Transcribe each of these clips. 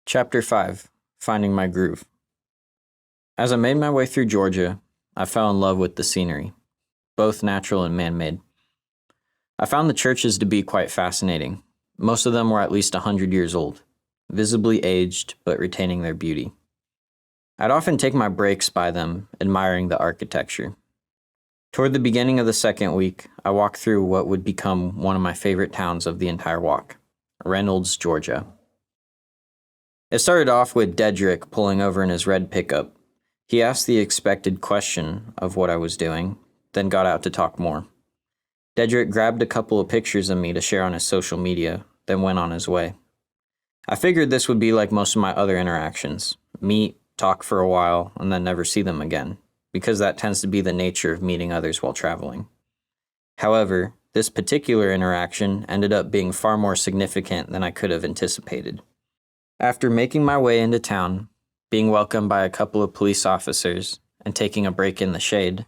Chapter 5 Finding My Groove. As I made my way through Georgia, I fell in love with the scenery, both natural and man made. I found the churches to be quite fascinating. Most of them were at least 100 years old, visibly aged but retaining their beauty. I'd often take my breaks by them, admiring the architecture. Toward the beginning of the second week, I walked through what would become one of my favorite towns of the entire walk, Reynolds, Georgia. It started off with Dedrick pulling over in his red pickup. He asked the expected question of what I was doing, then got out to talk more. Dedrick grabbed a couple of pictures of me to share on his social media, then went on his way. I figured this would be like most of my other interactions. Meet, talk for a while, and then never see them again, because that tends to be the nature of meeting others while traveling. However, this particular interaction ended up being far more significant than I could have anticipated. After making my way into town, being welcomed by a couple of police officers, and taking a break in the shade,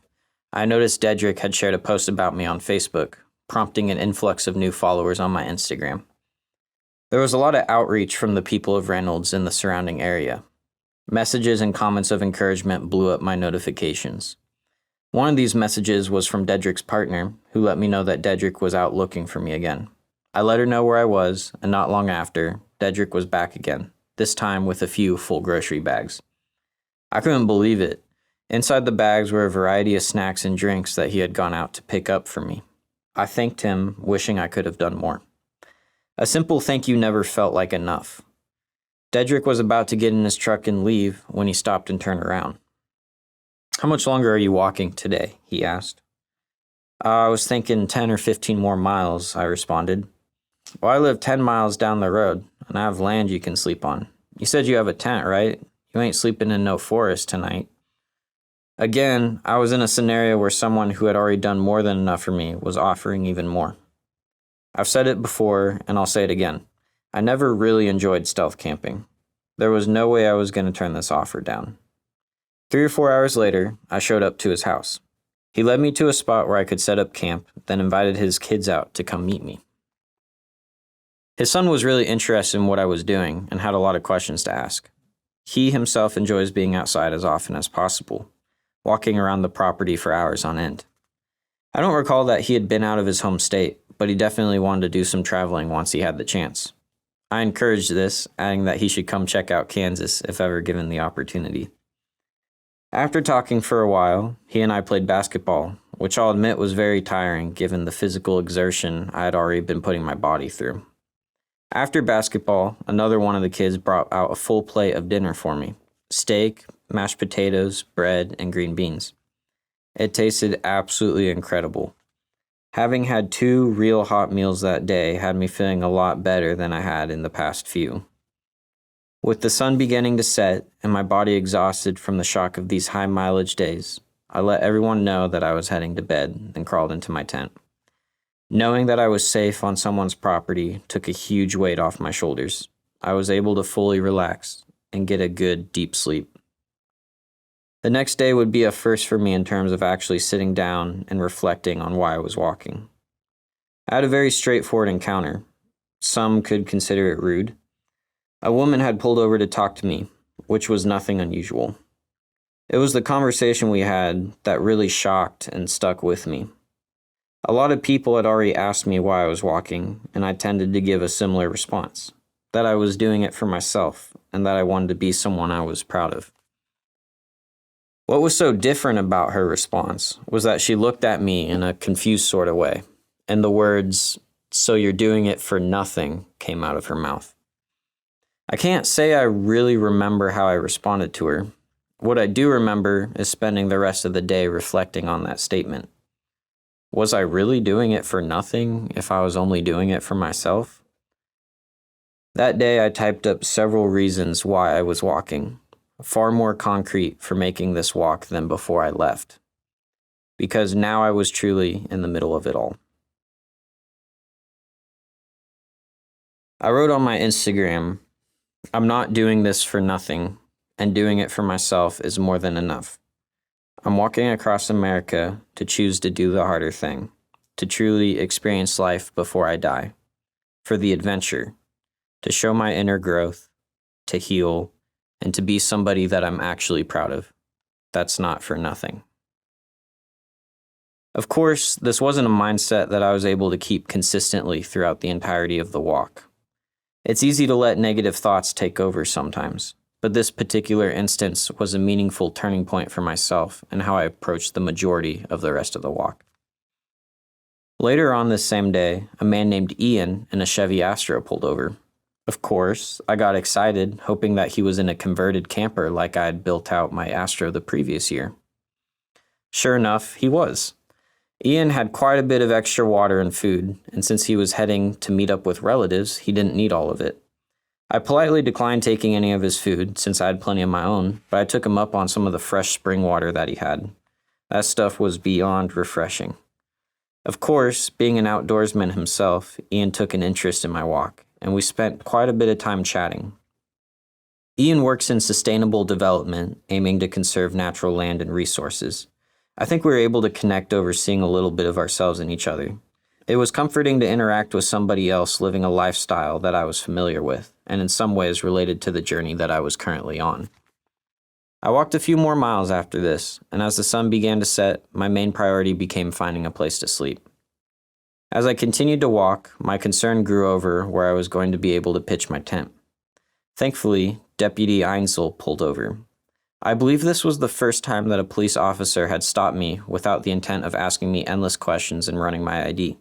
I noticed Dedrick had shared a post about me on Facebook, prompting an influx of new followers on my Instagram. There was a lot of outreach from the people of Reynolds in the surrounding area. Messages and comments of encouragement blew up my notifications. One of these messages was from Dedrick's partner, who let me know that Dedrick was out looking for me again. I let her know where I was, and not long after, Dedrick was back again, this time with a few full grocery bags. I couldn't believe it. Inside the bags were a variety of snacks and drinks that he had gone out to pick up for me. I thanked him, wishing I could have done more. A simple thank you never felt like enough. Dedrick was about to get in his truck and leave when he stopped and turned around. "How much longer are you walking today?" he asked. "I was thinking 10 or 15 more miles," I responded. "Well, I live 10 miles down the road, and I have land you can sleep on. You said you have a tent, right? You ain't sleeping in no forest tonight." Again, I was in a scenario where someone who had already done more than enough for me was offering even more. I've said it before, and I'll say it again. I never really enjoyed stealth camping. There was no way I was going to turn this offer down. 3 or 4 hours later, I showed up to his house. He led me to a spot where I could set up camp, then invited his kids out to come meet me. His son was really interested in what I was doing and had a lot of questions to ask. He himself enjoys being outside as often as possible, walking around the property for hours on end. I don't recall that he had been out of his home state, but he definitely wanted to do some traveling once he had the chance. I encouraged this, adding that he should come check out Kansas if ever given the opportunity. After talking for a while, he and I played basketball, which I'll admit was very tiring given the physical exertion I had already been putting my body through. After basketball, another one of the kids brought out a full plate of dinner for me: steak, mashed potatoes, bread, and green beans. It tasted absolutely incredible. Having had 2 real hot meals that day had me feeling a lot better than I had in the past few. With the sun beginning to set and my body exhausted from the shock of these high mileage days, I let everyone know that I was heading to bed and crawled into my tent. Knowing that I was safe on someone's property took a huge weight off my shoulders. I was able to fully relax and get a good, deep sleep. The next day would be a first for me in terms of actually sitting down and reflecting on why I was walking. I had a very straightforward encounter. Some could consider it rude. A woman had pulled over to talk to me, which was nothing unusual. It was the conversation we had that really shocked and stuck with me. A lot of people had already asked me why I was walking, and I tended to give a similar response, that I was doing it for myself, and that I wanted to be someone I was proud of. What was so different about her response was that she looked at me in a confused sort of way, and the words, "So you're doing it for nothing," came out of her mouth. I can't say I really remember how I responded to her. What I do remember is spending the rest of the day reflecting on that statement. Was I really doing it for nothing if I was only doing it for myself? That day I typed up several reasons why I was walking, far more concrete for making this walk than before I left, because now I was truly in the middle of it all. I wrote on my Instagram, "I'm not doing this for nothing, and doing it for myself is more than enough. I'm walking across America to choose to do the harder thing, to truly experience life before I die, for the adventure, to show my inner growth, to heal, and to be somebody that I'm actually proud of. That's not for nothing. Of course, this wasn't a mindset that I was able to keep consistently throughout the entirety of the walk. It's easy to let negative thoughts take over sometimes, but this particular instance was a meaningful turning point for myself and how I approached the majority of the rest of the walk. Later on this same day, a man named Ian in a Chevy Astro pulled over. Of course, I got excited, hoping that he was in a converted camper like I had built out my Astro the previous year. Sure enough, he was. Ian had quite a bit of extra water and food, and since he was heading to meet up with relatives, he didn't need all of it. I politely declined taking any of his food, since I had plenty of my own, but I took him up on some of the fresh spring water that he had. That stuff was beyond refreshing. Of course, being an outdoorsman himself, Ian took an interest in my walk, and we spent quite a bit of time chatting. Ian works in sustainable development, aiming to conserve natural land and resources. I think we were able to connect over seeing a little bit of ourselves in each other. It was comforting to interact with somebody else living a lifestyle that I was familiar with, and in some ways related to the journey that I was currently on. I walked a few more miles after this, and as the sun began to set, my main priority became finding a place to sleep. As I continued to walk, my concern grew over where I was going to be able to pitch my tent. Thankfully, Deputy Einsel pulled over. I believe this was the first time that a police officer had stopped me without the intent of asking me endless questions and running my ID.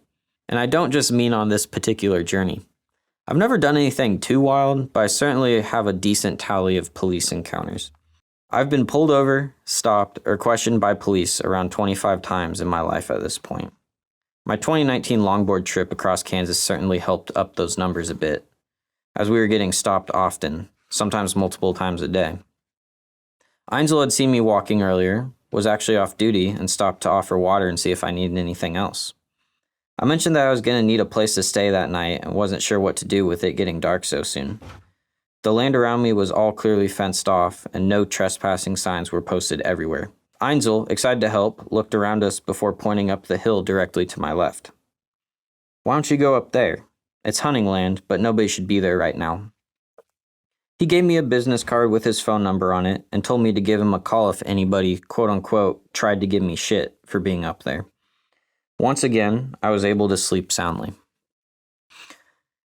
And I don't just mean on this particular journey. I've never done anything too wild, but I certainly have a decent tally of police encounters. I've been pulled over, stopped, or questioned by police around 25 times in my life at this point. My 2019 longboard trip across Kansas certainly helped up those numbers a bit, as we were getting stopped often, sometimes multiple times a day. Einsel had seen me walking earlier, was actually off duty, and stopped to offer water and see if I needed anything else. I mentioned that I was going to need a place to stay that night and wasn't sure what to do with it getting dark so soon. The land around me was all clearly fenced off, and no trespassing signs were posted everywhere. Einsel, excited to help, looked around us before pointing up the hill directly to my left. "Why don't you go up there? It's hunting land, but nobody should be there right now." He gave me a business card with his phone number on it and told me to give him a call if anybody, quote-unquote, tried to give me shit for being up there. Once again, I was able to sleep soundly.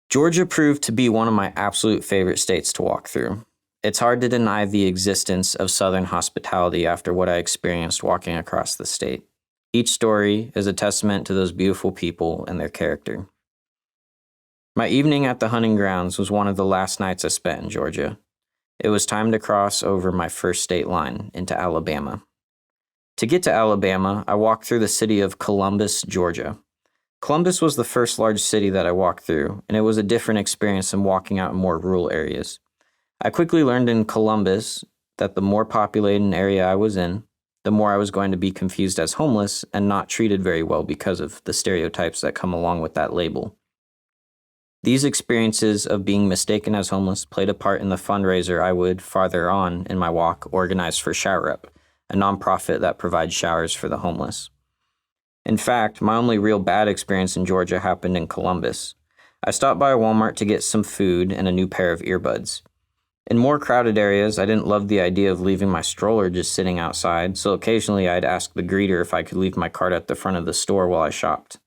Georgia proved to be one of my absolute favorite states to walk through. It's hard to deny the existence of Southern hospitality after what I experienced walking across the state. Each story is a testament to those beautiful people and their character. My evening at the hunting grounds was one of the last nights I spent in Georgia. It was time to cross over my first state line into Alabama. To get to Alabama, I walked through the city of Columbus, Georgia. Columbus was the first large city that I walked through, and it was a different experience than walking out in more rural areas. I quickly learned in Columbus that the more populated an area I was in, the more I was going to be confused as homeless and not treated very well because of the stereotypes that come along with that label. These experiences of being mistaken as homeless played a part in the fundraiser I would, farther on in my walk, organize for Shower Up, a nonprofit that provides showers for the homeless. In fact, my only real bad experience in Georgia happened in Columbus. I stopped by a Walmart to get some food and a new pair of earbuds. In more crowded areas, I didn't love the idea of leaving my stroller just sitting outside, so occasionally I'd ask the greeter if I could leave my cart at the front of the store while I shopped.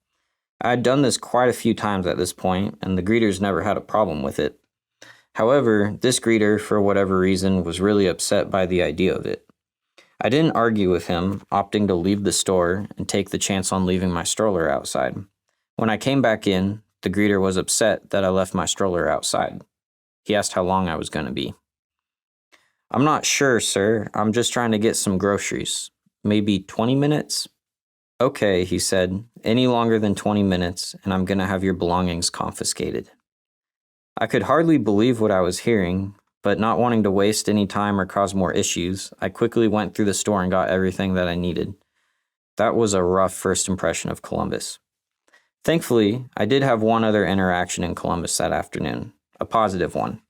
I had done this quite a few times at this point, and the greeters never had a problem with it. However, this greeter, for whatever reason, was really upset by the idea of it. I didn't argue with him, opting to leave the store and take the chance on leaving my stroller outside. When I came back in, the greeter was upset that I left my stroller outside. He asked how long I was going to be. "I'm not sure, sir. I'm just trying to get some groceries. Maybe 20 minutes? "Okay," he said. "Any longer than 20 minutes, and I'm going to have your belongings confiscated." I could hardly believe what I was hearing, but not wanting to waste any time or cause more issues, I quickly went through the store and got everything that I needed. That was a rough first impression of Columbus. Thankfully, I did have one other interaction in Columbus that afternoon, a positive one.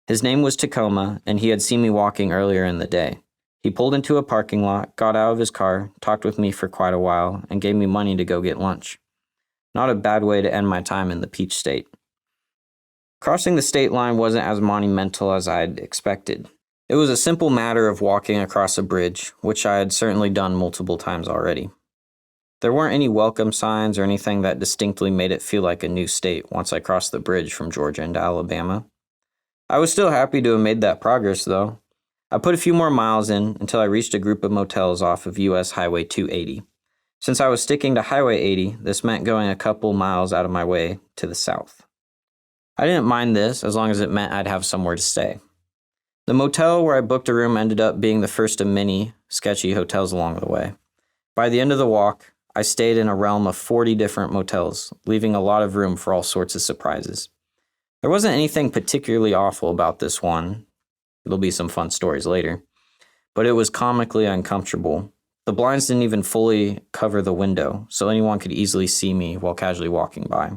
His name was Tacoma, and he had seen me walking earlier in the day. He pulled into a parking lot, got out of his car, talked with me for quite a while, and gave me money to go get lunch. Not a bad way to end my time in the Peach State. Crossing the state line wasn't as monumental as I'd expected. It was a simple matter of walking across a bridge, which I had certainly done multiple times already. There weren't any welcome signs or anything that distinctly made it feel like a new state once I crossed the bridge from Georgia into Alabama. I was still happy to have made that progress, though. I put a few more miles in until I reached a group of motels off of US Highway 280. Since I was sticking to Highway 80, this meant going a couple miles out of my way to the south. I didn't mind this as long as it meant I'd have somewhere to stay. The motel where I booked a room ended up being the first of many sketchy hotels along the way. By the end of the walk, I stayed in a realm of 40 different motels, leaving a lot of room for all sorts of surprises. There wasn't anything particularly awful about this one. There'll be some fun stories later. But it was comically uncomfortable. The blinds didn't even fully cover the window, so anyone could easily see me while casually walking by.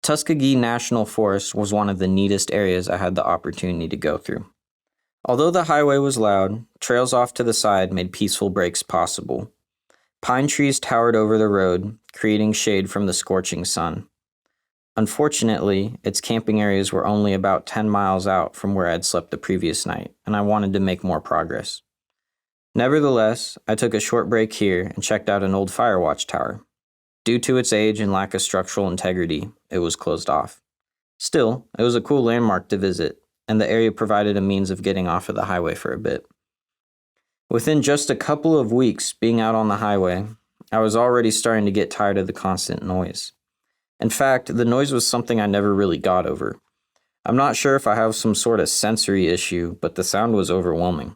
Tuskegee National Forest was one of the neatest areas I had the opportunity to go through. Although the highway was loud, trails off to the side made peaceful breaks possible. Pine trees towered over the road, creating shade from the scorching sun. Unfortunately, its camping areas were only about 10 miles out from where I had slept the previous night, and I wanted to make more progress. Nevertheless, I took a short break here and checked out an old fire watch tower. Due to its age and lack of structural integrity, it was closed off. Still, it was a cool landmark to visit, and the area provided a means of getting off of the highway for a bit. Within just a couple of weeks being out on the highway, I was already starting to get tired of the constant noise. In fact, the noise was something I never really got over. I'm not sure if I have some sort of sensory issue, but the sound was overwhelming.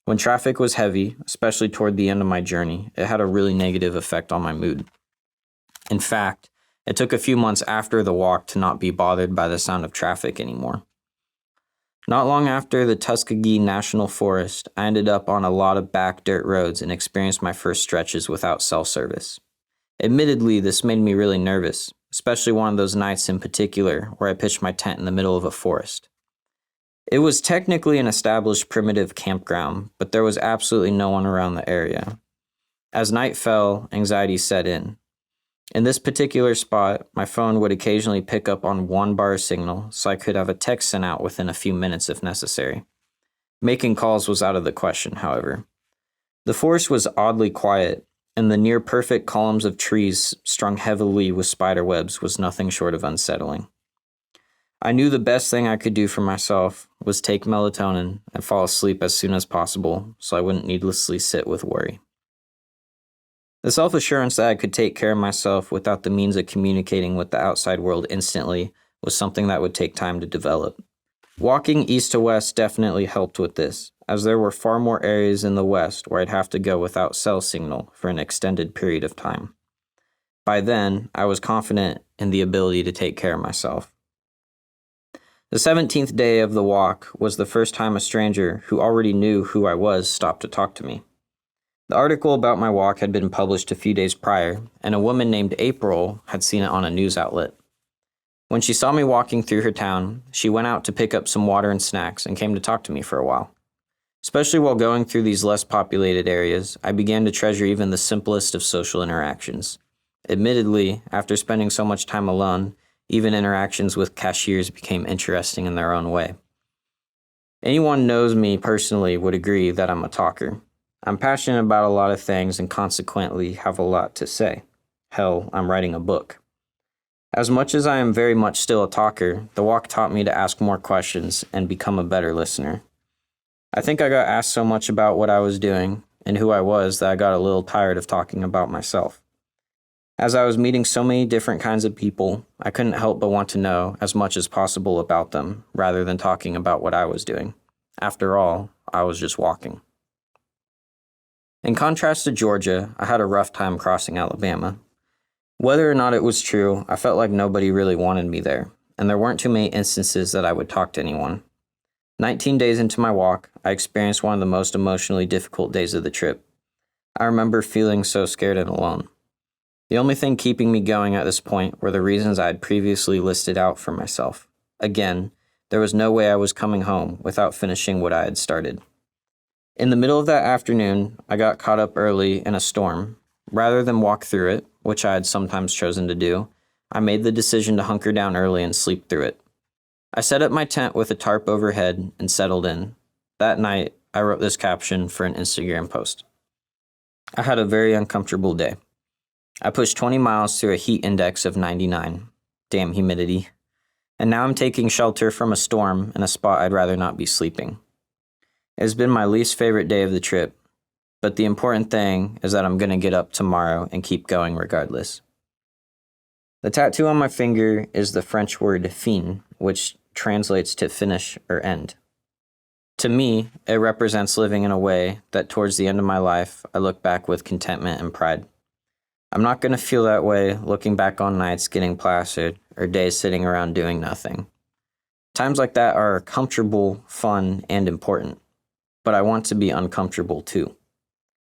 When traffic was heavy, especially toward the end of my journey, it had a really negative effect on my mood. In fact, it took a few months after the walk to not be bothered by the sound of traffic anymore. Not long after the Tuskegee National Forest, I ended up on a lot of back dirt roads and experienced my first stretches without cell service. Admittedly, this made me really nervous, especially one of those nights in particular where I pitched my tent in the middle of a forest. It was technically an established primitive campground, but there was absolutely no one around the area. As night fell, anxiety set in. In this particular spot, my phone would occasionally pick up on one bar signal, so I could have a text sent out within a few minutes if necessary. Making calls was out of the question, however. The forest was oddly quiet, and the near-perfect columns of trees strung heavily with spider webs was nothing short of unsettling. I knew the best thing I could do for myself was take melatonin and fall asleep as soon as possible so I wouldn't needlessly sit with worry. The self-assurance that I could take care of myself without the means of communicating with the outside world instantly was something that would take time to develop. Walking east to west definitely helped with this, as there were far more areas in the west where I'd have to go without cell signal for an extended period of time. By then, I was confident in the ability to take care of myself. The 17th day of the walk was the first time a stranger who already knew who I was stopped to talk to me. The article about my walk had been published a few days prior, and a woman named April had seen it on a news outlet. When she saw me walking through her town, she went out to pick up some water and snacks and came to talk to me for a while. Especially while going through these less populated areas, I began to treasure even the simplest of social interactions. Admittedly, after spending so much time alone, even interactions with cashiers became interesting in their own way. Anyone who knows me personally would agree that I'm a talker. I'm passionate about a lot of things and consequently have a lot to say. Hell, I'm writing a book. As much as I am very much still a talker, the walk taught me to ask more questions and become a better listener. I think I got asked so much about what I was doing and who I was that I got a little tired of talking about myself. As I was meeting so many different kinds of people, I couldn't help but want to know as much as possible about them rather than talking about what I was doing. After all, I was just walking. In contrast to Georgia, I had a rough time crossing Alabama. Whether or not it was true, I felt like nobody really wanted me there, and there weren't too many instances that I would talk to anyone. 19 days into my walk, I experienced one of the most emotionally difficult days of the trip. I remember feeling so scared and alone. The only thing keeping me going at this point were the reasons I had previously listed out for myself. Again, there was no way I was coming home without finishing what I had started. In the middle of that afternoon, I got caught up early in a storm. Rather than walk through it, which I had sometimes chosen to do, I made the decision to hunker down early and sleep through it. I set up my tent with a tarp overhead and settled in. That night, I wrote this caption for an Instagram post. I had a very uncomfortable day. I pushed 20 miles through a heat index of 99. Damn humidity. And now I'm taking shelter from a storm in a spot I'd rather not be sleeping. It has been my least favorite day of the trip, but the important thing is that I'm going to get up tomorrow and keep going regardless. The tattoo on my finger is the French word fin, which translates to finish or end. To me, it represents living in a way that towards the end of my life, I look back with contentment and pride. I'm not going to feel that way looking back on nights getting plastered or days sitting around doing nothing. Times like that are comfortable, fun, and important, but I want to be uncomfortable too.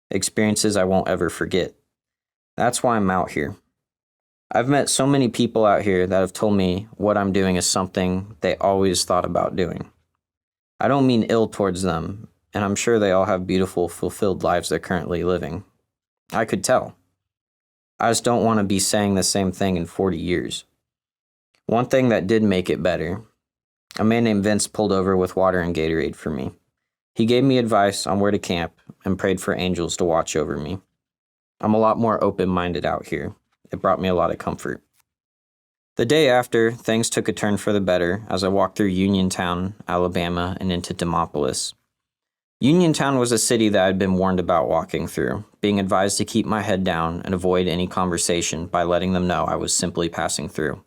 Experiences I won't ever forget. That's why I'm out here. I've met so many people out here that have told me what I'm doing is something they always thought about doing. I don't mean ill towards them, and I'm sure they all have beautiful, fulfilled lives they're currently living. I could tell. I just don't want to be saying the same thing in 40 years. One thing that did make it better, a man named Vince pulled over with water and Gatorade for me. He gave me advice on where to camp and prayed for angels to watch over me. I'm a lot more open-minded out here. It brought me a lot of comfort. The day after, things took a turn for the better as I walked through Uniontown, Alabama, and into Demopolis. Uniontown was a city that I'd been warned about walking through, being advised to keep my head down and avoid any conversation by letting them know I was simply passing through.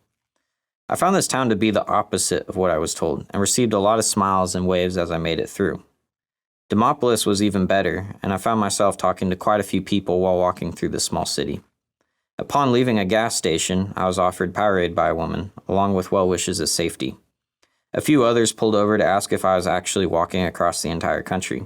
I found this town to be the opposite of what I was told, and received a lot of smiles and waves as I made it through. Demopolis was even better, and I found myself talking to quite a few people while walking through the small city. Upon leaving a gas station, I was offered Powerade by a woman, along with well wishes of safety. A few others pulled over to ask if I was actually walking across the entire country.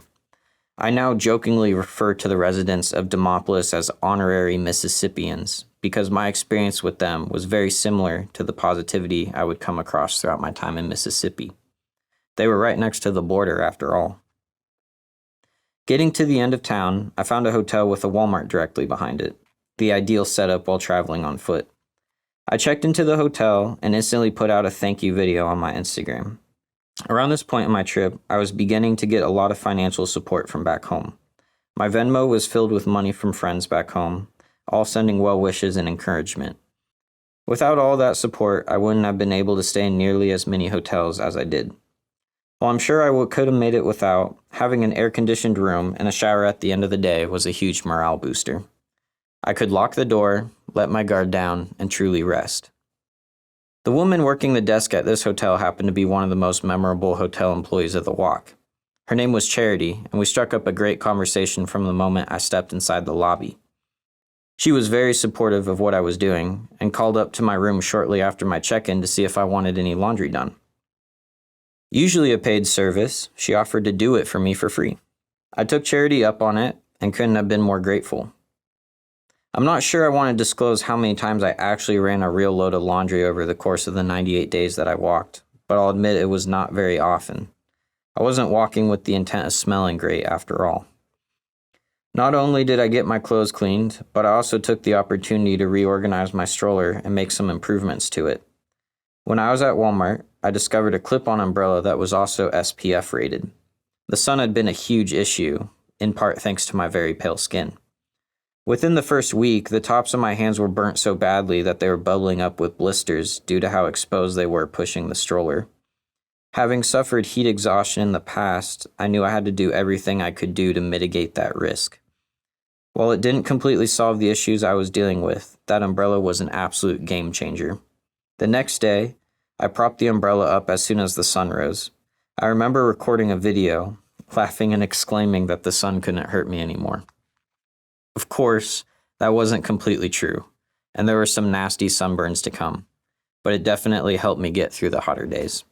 I now jokingly refer to the residents of Demopolis as honorary Mississippians, because my experience with them was very similar to the positivity I would come across throughout my time in Mississippi. They were right next to the border, after all. Getting to the end of town, I found a hotel with a Walmart directly behind it, the ideal setup while traveling on foot. I checked into the hotel and instantly put out a thank you video on my Instagram. Around this point in my trip, I was beginning to get a lot of financial support from back home. My Venmo was filled with money from friends back home, all sending well wishes and encouragement. Without all that support, I wouldn't have been able to stay in nearly as many hotels as I did. While I'm sure I could have made it without, having an air-conditioned room and a shower at the end of the day was a huge morale booster. I could lock the door, let my guard down, and truly rest. The woman working the desk at this hotel happened to be one of the most memorable hotel employees of the walk. Her name was Charity, and we struck up a great conversation from the moment I stepped inside the lobby. She was very supportive of what I was doing, and called up to my room shortly after my check-in to see if I wanted any laundry done. Usually a paid service, she offered to do it for me for free. I took Charity up on it, and couldn't have been more grateful. I'm not sure I want to disclose how many times I actually ran a real load of laundry over the course of the 98 days that I walked, but I'll admit it was not very often. I wasn't walking with the intent of smelling great after all. Not only did I get my clothes cleaned, but I also took the opportunity to reorganize my stroller and make some improvements to it. When I was at Walmart, I discovered a clip-on umbrella that was also SPF rated. The sun had been a huge issue, in part thanks to my very pale skin. Within the first week, the tops of my hands were burnt so badly that they were bubbling up with blisters due to how exposed they were pushing the stroller. Having suffered heat exhaustion in the past, I knew I had to do everything I could do to mitigate that risk. While it didn't completely solve the issues I was dealing with, that umbrella was an absolute game changer. The next day, I propped the umbrella up as soon as the sun rose. I remember recording a video, laughing and exclaiming that the sun couldn't hurt me anymore. Of course, that wasn't completely true, and there were some nasty sunburns to come, but it definitely helped me get through the hotter days.